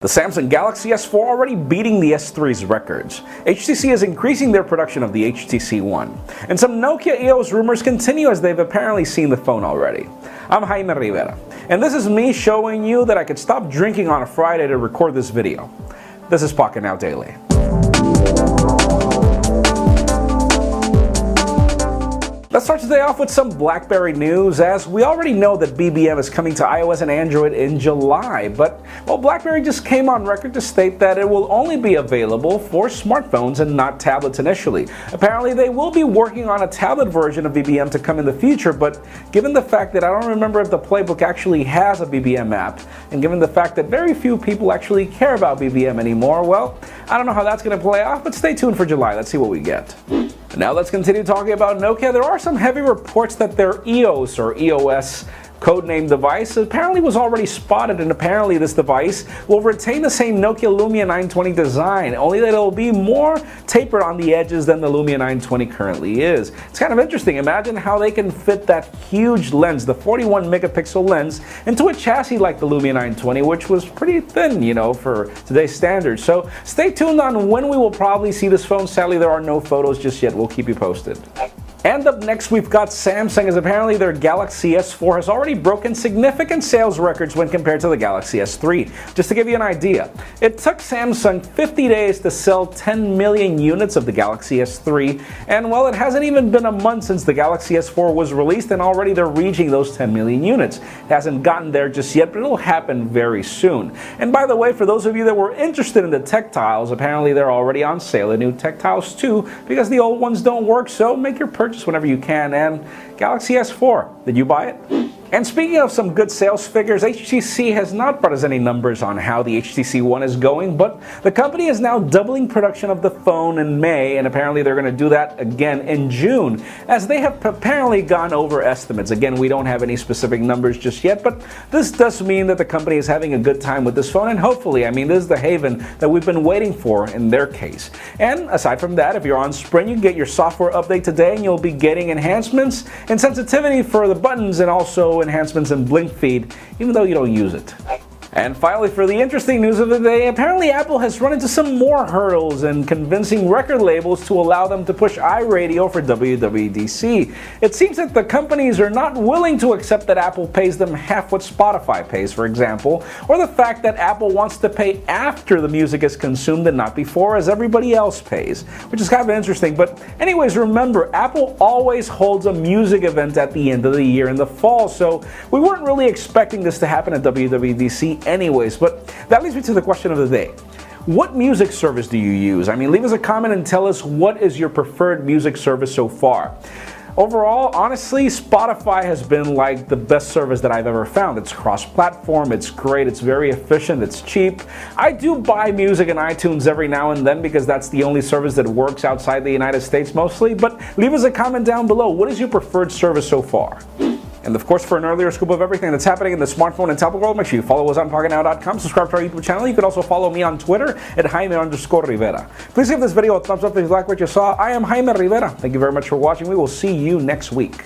The Samsung Galaxy S4 already beating the S3's records. HTC is increasing their production of the HTC One. And some Nokia EOS rumors continue as they've apparently seen the phone already. I'm Jaime Rivera, and this is me showing you that I could stop drinking on a Friday to record this video. This is Pocketnow Daily. Let's start today off with some BlackBerry news, as we already know that BBM is coming to iOS and Android in July, but BlackBerry just came on record to state that it will only be available for smartphones and not tablets initially. Apparently they will be working on a tablet version of BBM to come in the future, but given the fact that I don't remember if the playbook actually has a BBM app, and given the fact that very few people actually care about BBM anymore, well, I don't know how that's going to play off, but stay tuned for July. Let's see what we get. Now let's continue talking about Nokia. There are some heavy reports that their EOS or EOS codename device apparently was already spotted, and apparently this device will retain the same Nokia Lumia 920 design, only that it will be more tapered on the edges than the Lumia 920 currently is. It's kind of interesting. Imagine how they can fit that huge lens, the 41 megapixel lens, into a chassis like the Lumia 920, which was pretty thin, you know, for today's standards. So stay tuned on when we will probably see this phone. Sadly, there are no photos just yet. We'll keep you posted. And up next, we've got Samsung, as apparently their Galaxy S4 has already broken significant sales records when compared to the Galaxy S3. Just to give you an idea, it took Samsung 50 days to sell 10 million units of the Galaxy S3, and well, it hasn't even been a month since the Galaxy S4 was released, and already they're reaching those 10 million units. It hasn't gotten there just yet, but it'll happen very soon. And by the way, for those of you that were interested in the Tactiles, apparently they're already on sale, the new Tactiles 2, because the old ones don't work, so make your purchase whenever you can. And Galaxy S4, did you buy it? And speaking of some good sales figures, HTC has not brought us any numbers on how the HTC One is going, but the company is now doubling production of the phone in May, and apparently they're going to do that again in June, as they have apparently gone over estimates. Again, we don't have any specific numbers just yet, but this does mean that the company is having a good time with this phone, and hopefully, I mean, this is the haven that we've been waiting for in their case. And aside from that, if you're on Sprint, you can get your software update today, and you'll be getting enhancements and sensitivity for the buttons, and also enhancements in Blink Feed, even though you don't use it. And finally, for the interesting news of the day, apparently Apple has run into some more hurdles in convincing record labels to allow them to push iRadio for WWDC. It seems that the companies are not willing to accept that Apple pays them half what Spotify pays, for example, or the fact that Apple wants to pay after the music is consumed and not before, as everybody else pays, which is kind of interesting. But anyways, remember, Apple always holds a music event at the end of the year in the fall, so we weren't really expecting this to happen at WWDC anyways. But that leads me to the question of the day. What music service do you use? I mean, leave us a comment and tell us what is your preferred music service so far. Overall, honestly, Spotify has been like the best service that I've ever found. It's cross-platform, it's great, it's very efficient, it's cheap. I do buy music in iTunes every now and then because that's the only service that works outside the United States mostly, but leave us a comment down below. What is your preferred service so far? And of course, for an earlier scoop of everything that's happening in the smartphone and tablet world, make sure you follow us on Pocketnow.com, subscribe to our YouTube channel. You can also follow me on Twitter at Jaime_Rivera. Please give this video a thumbs up if you like what you saw. I am Jaime Rivera. Thank you very much for watching. We will see you next week.